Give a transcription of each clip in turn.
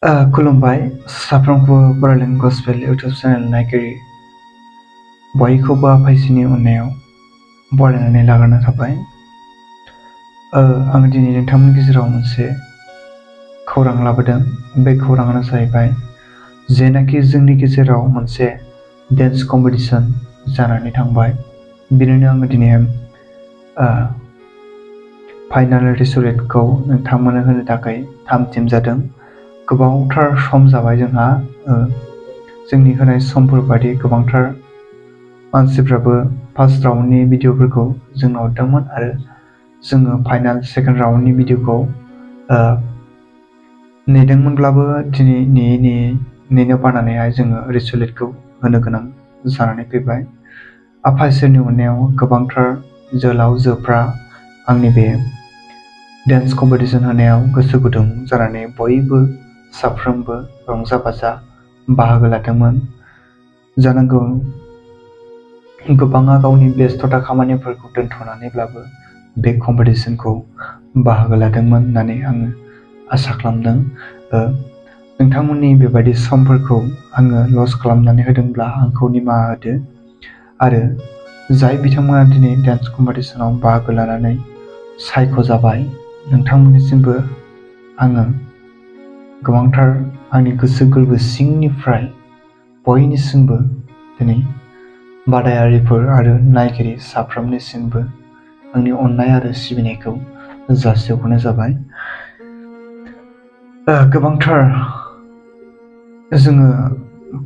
खुलुमबाय साफ्रोमखौबो Bodoland gospel YouTube channel नायगिरि बयखौबो आफाइसिनि अननायाव बरायनानै लाग्रोनाय थाबाय। आं दिनै नोंथांमोननि गेजेराव मोनसे खौरां लाबोदों। बे खौराङानो जाहैबाय जेनाखि जोंनि गेजेराव मोनसे डेन्स कम्पिटिशन जानानै थांबाय, बिनिनो आङो दिनै फाइनाल रिजल्टखौ नोंथांमोननो होनो थाखाय थाम थिम जादों। गोबांथार सम जाबाय जोंहा, जोंनि होनाय समफोर बायदि गोबांथार मानसिफ्राबो फार्स्ट राउन्डनि भिडिअफोरखौ जोंनो हरदोंमोन आरो जोङो फाइनाल सेकेन्ड राउन्डनि भिडिअखौ नेदोंमोनब्लाबो दिनै नेनो बानानैहाय जोङो रिजल्टखौ होनो गोनां जानानै फैबाय। आफा इसोरनि अननायाव गोबांथार जोहोलावजोफ्रा आंनि बे डेन्स कम्पिटिशन होनायाव गोसो गुदुं जानानै बयबो साफ्रोमबो रंजा बाजा बाहागो लादोंमोन। जानांगौ गोबाङा गावनि बेस्थता खामानिफोरखौ दोनथ'नानैब्लाबो बे कम्पिटिशनखौ बाहागो लादोंमोन होननानै आङो आसा खालामदों। नोंथांमोननि बेबायदि समफोरखौ आङो लस खालामनानै होदोंब्ला आंखौ निमाहा होदो आरो जाय बिथांमोना दिनै डेन्स कम्पिटिशनाव बाहागो लानानै सायख'जाबाय, नोंथांमोननिसिमबो आङो गोबांथार आंनि गोसो गोरबो सिंनिफ्राय बयनिसिमबो दिनै बादायारिफोर आरो नायगिरि साफ्रोमनिसिमबो आंनि अननाय आरो सिबिनायखौ जासिहरनाय जाबाय। गोबांथार जोङो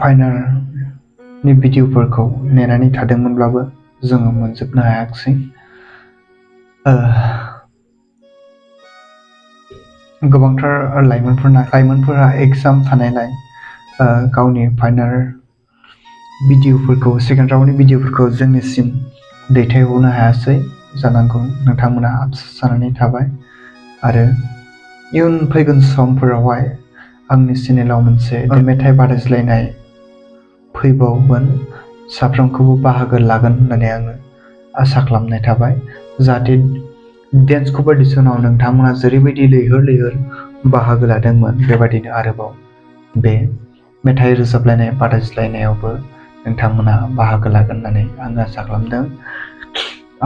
फाइनालनि भिडिअफोरखौ नेनानै थादोंमोनब्लाबो जोङो मोनजोबनो हायाखिसै। गोबांथार लाइमोनफोरा एग्जाम थानायलाय गावनि फाइनाल भिडिअफोरखौ सेकेन्ड राउन्डनि भिडिअफोरखौ जोंनिसिम दैथायहरनो हायासै। जानांगौ नोंथांमोना आफसोस जानानै थाबाय आरो इयुन फैगोन समफोरावहाय आंनि चेनेलाव मोनसे मेथाइ बादायज्लायनाय फैबावगोन, साफ्रोमखौबो बाहागो लागोन होननानै आङो आसा खालामनाय थाबाय। जाहाथे डेन्स कम्पिटिशनाव नोंथांमोना जेरैबायदि लैहोर लैहोर बाहागो लादोंमोन, बेबायदिनो आरोबाव बे मेथाइ रोजाबलायनाय बादायज्लायनायावबो नोंथांमोना बाहागो लागोन होननानै आङो आसा खालामदों।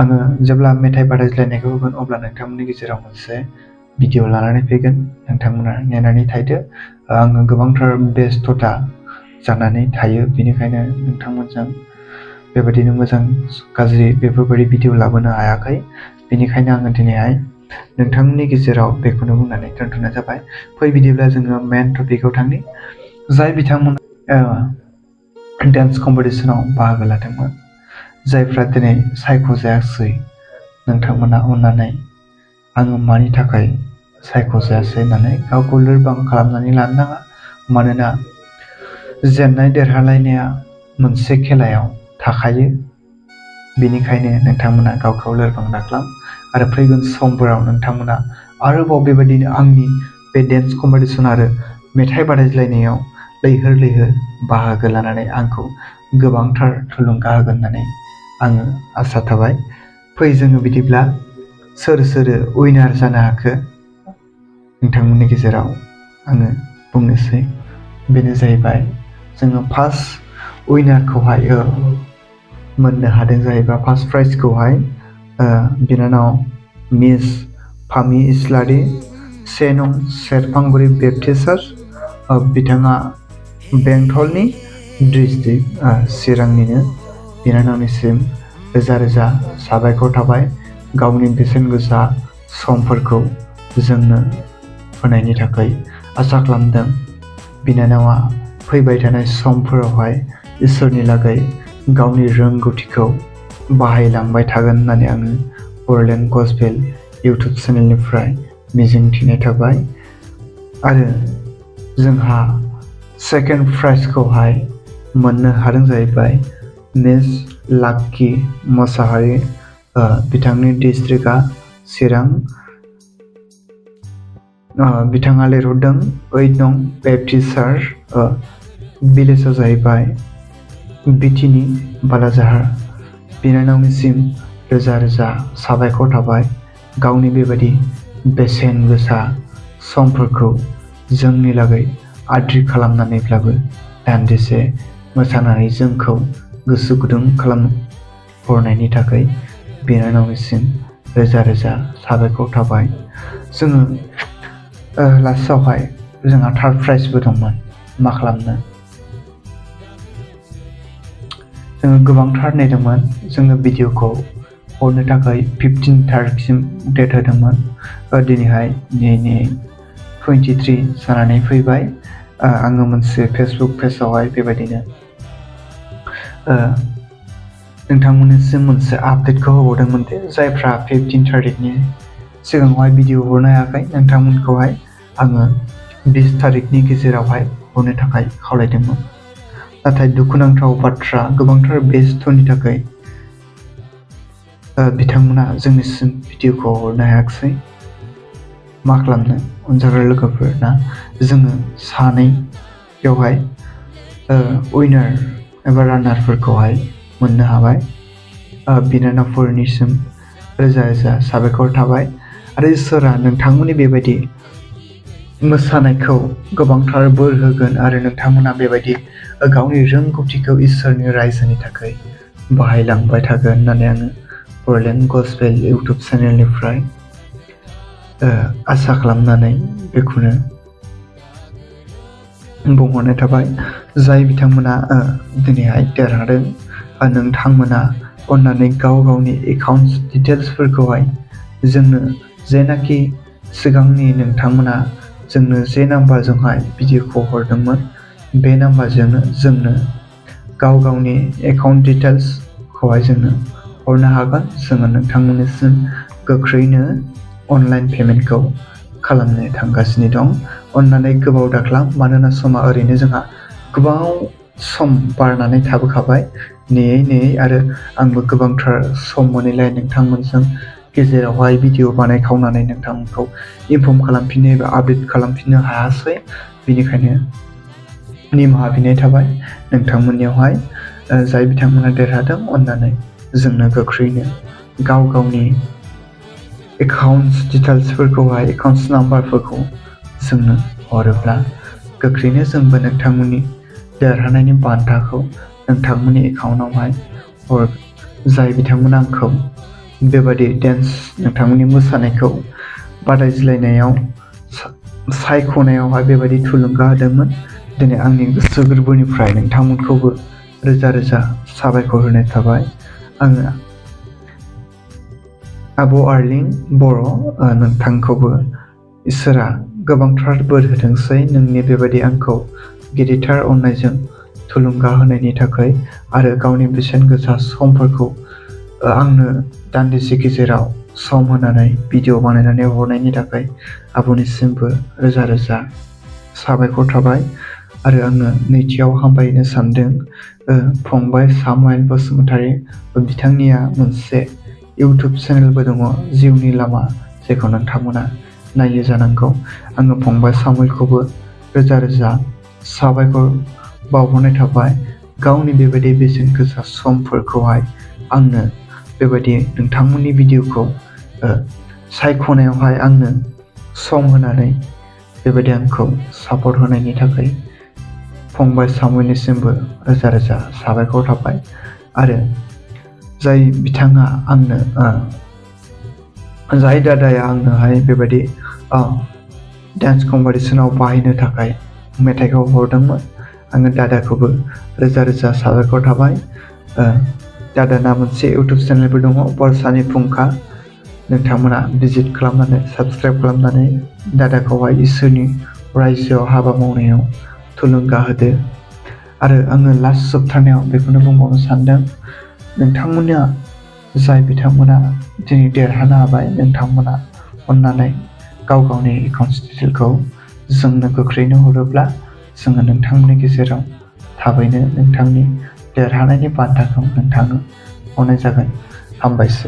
आङो जेब्ला मेथाइ बादायज्लायनायखौ होगोन अब्ला नोंथांमोननि गेजेराव मोनसे भिडिअ लानानै फैगोन, नोंथांमोना नेनानै थादो। आङो गोबांथार बेस्थता जानानै थायो, बेनिखायनो नोंथांमोनजों बेबायदिनो मोजां गाज्रि बेफोरबायदि भिडिअ लाबोनो हायाखै। बेनिखायनो आङो दिनैहाय नोंथांमोननि गेजेराव बेखौनो बुंनानै दोनथ'नाय जाबाय। फै बिदिब्ला जोङो मेन टपिकआव थांनि। जाय बिथांमोना डेन्स कम्पिटिशनाव बाहागो लादोंमोन, जायफ्रा दिनै सायख'जायासै, नोंथांमोना अननानै आङो मानि थाखाय सायख'जायासै होननानै गावखौ लोरबां खालामनानै लानो नाङा। मानोना जेननाय देरहालायनाया मोनसे खेलायाव थाखायो, बेनिखायनो नोंथांमोना गावखौ लोरबां दाखालाम आरो फैगोन समफोराव नोंथांमोना आरोबाव बेबायदिनो आंनि बे डेन्स कम्पिटिशन आरो मेथाइ बादायज्लायनायाव लैहोर लैहोर बाहागो लानानै आंखौ गोबांथार थुलुंगा होगोन होननानै आङो आसा थाबाय। फै जोङो बिदिब्ला सोर उइनार जानो हाखो नोंथांमोननि गेजेराव आङो बुंनोसै। बेनो जाहैबाय जोङो फार्स्ट उइनारखौहाय मोननो हादों जाहैबाय फार्स्ट प्राइजखौहाय बिनानाव मिस फामि इस्लारि, 1 नं सेरफांगुरि बेप्टिस्ट चार्च। बिथाङा बेंटलनि डिस्ट्रिक्ट चिरांनिनो। बिनानावनिसिम रोजा रोजा साबायखर थाबाय गावनि बेसेन गोसा समफोरखौ जोंनो होनायनि थाखाय। आसा खालामदों बिनानावा फैबाय थानाय समफोरावहाय इसोरनि लागै गावनि रोंगौथिखौ बाहायलांबाय थागोन होननानै आङो बर'लेण्ड गस्पेल इउटुब चेनेलनिफ्राय मिजिंथिनाय थाबाय। आरो जोंहा सेकेन्ड प्राइजखौहाय मोननो हादों जाहैबाय मिस लाक्कि मोसाहारि। बिथांनि डिस्ट्रिक्टआ चिरां। बिथाङा लिरहरदों 8 नं बेप्टिस्ट चार्च, भिलेजआ जाहैबाय बिटिनि बालाजाहार। बिनानावनिसिम रोजा रोजा साबायखर थाबाय गावनि बेबायदि बेसेन गोसा समफोरखौ जोंनि लागै आद्रि खालामनानैब्लाबो दान्दिसे मोसानानै जोंखौ गोसो गुदुं खालामहरनायनि थाखाय बिनानावनिसिम रोजा रोजा साबायखर थाबाय। जोङो लास्टआवहाय जोंहा थार्ड प्राइजबो दंमोन। मा खालामनो, जोङो गोबांथार नेदोंमोन। जोङो भिडिअखौ हरनो थाखाय 15 तारिखसिम डेट होदोंमोन। दिनैहाय 23 जानानै फैबाय। आङो मोनसे फेसबुक पेजआवहाय बेबायदिनो नोंथांमोननिसिम मोनसे आपडेटखौ होबावदोंमोन दि जायफ्रा 15 तारिखनि सिगाङावहाय भिडिअ हरनो हायाखै नोंथांमोनखौहाय आङो 20 तारिखनि गेजेरावहाय हरनो थाखाय खावलायदोंमोन। नाथाय दुखुनांथाव बाथ्रा, गोबांथार बेस्थ'नि थाखाय बिथांमोना जोंनिसिम भिडिअखौ हरनो हायाखिसै। मा खालामनो अनजाग्रा लोगोफोर ना, जोङो सानै बेवहाय उइनार एबा रानारफोरखौहाय मोननो हाबाय। बिनानावफोरनिसिम रोजा रोजा साबायखर थाबाय। आरो इसोरा नोंथांमोननि बेबायदि मोसानायखौ गोबांथार बोर होगोन आरो नोंथांमोना बेबायदि गावनि रोंगौथिखौ इसोरनि रायजोनि थाखाय बाहायलांबाय थागोन होननानै आङो बरलेण्ड गस्पेल इउटुब चेनेलनिफ्राय आसा खालामनानै बेखौनो बुंहरनाय थाबाय। जाय बिथांमोना दिनैहाय देरहादों, नोंथांमोना अन्नानै गाव गावनि एकाउन्ट डिटेल्सफोरखौहाय जोंनो, जेनाखि सिगांनि नोंथांमोना जोंनो जे नाम्बारजोंहाय भिडिअखौ हरदोंमोन, बे नाम्बारजोंनो जोंनो गाव गावनि एकाउन्ट डिटेल्सखौहाय जोंनो हरनो हागोन। जोङो नोंथांमोननिसिम गोख्रैनो अनलाइन पेमेन्टखौ खालामनो थांगासिनो दं। अन्नानै गोबाव दाखालाम, मानोना समा ओरैनो जोंहा गोबाव सम बारनानै थाबोखाबाय नेयै आरो आंबो गोबांथार सम मोनैलाय नोंथांमोनजों गेजेरावहाय भिडिअ बानायखावनानै नोंथांमोनखौ इनफर्म खालामफिननो एबा आपडेट खालामफिननो हायासै। बेनिखायनो निमाहा बिनाय थाबाय नोंथांमोननियावहाय। जाय बिथांमोना देरहादों, अन्नानै जोंनो गोख्रैनो गाव गावनि एकाउन्ट डिटेल्सफोरखौहाय, एकाउन्ट नाम्बारफोरखौ जोंनो हरोब्ला गोख्रैनो जोंबो नोंथांमोननि देरहानायनि बान्थाखौ नोंथांमोननि एकाउन्टआवहाय हर। जाय बिथांमोना आंखौ बेबादि नोंथांमोननि मोसानायखौ बादायज्लायनायाव सायख'नायावहाय बेबायदि थुलुंगा होदोंमोन, दिनै आंनि गोसो गोरबोनिफ्राय नोंथांमोनखौबो रोजा रोजा साबायखर होनाय थाबाय। आङो आब' आर्लिं बर', नोंथांखौबो इसोरा गोबांथार बोर होथोंसै नोंनि बेबायदि आंखौ गिदिरथार अननायजों थुलुंगा होनायनि थाखाय आरो गावनि बेसेन गोसा समफोरखौ आंनो दान्दिसे गेजेराव सम होनानै भिडिअ बानायनानै हरनायनि थाखाय आब'निसिमबो रोजा रोजा साबायखर थाबाय। आरो आङो नैथियाव हामबायनो सानदों फंबाय सामुएल बसुमतारी। बिथांनिया मोनसे इउटुब चेनेलबो दङ, जिउनि लामा, जायखौ नोंथांमोना नायो जानांगौ। आङो फंबाय सामुएलखौबो रोजा रोजा साबायखर बावहरनाय थाबाय। गावनि बेबायदि बेसेन गोसा समफोरखौहाय आंनो बेबायदि नोंथांमोननि भिडिअखौ सायख'नायावहाय आंनो सम होनानै बेबायदि आंखौ सापर्ट होनायनि थाखाय फंबाय सामुएलनिसिमबो रोजा रोजा साबायखर थाबाय। आरो जाय बिथाङा आंनो जाय दादाया आंनोहाय बेबायदि डान्स कम्पिटिसनाव बाहायनो थाखाय मेथाइखौ हरदोंमोन, आङो दादाखौबो रोजा रोजा साबायखर थाबाय। दादाना मोनसे इउटुब चेनेलबो दङ, बरसानि फुंखा। नोंथांमोना भिजिट खालामनानै साबस्क्राइब खालामनानै दादाखौहाय इसोरनि रायजोआव हाबा मावनायाव थुलुंगा होदो। आरो आङो लास्ट जोबथारनायाव बेखौनो बुंबावनो सानदों, नोंथांमोना जाय बिथांमोना दिनै देरहानो हाबाय, नोंथांमोना अन्नानै गाव गावनि एकाउन्ट डिटेलखौ जोंनो गोख्रैनो हरोब्ला जोङो नोंथांमोननि गेजेराव थाबैनो नोंथांनि देरहानायनि बान्थाखौ नोंथांनो हरनाय जागोन। हामबायसै।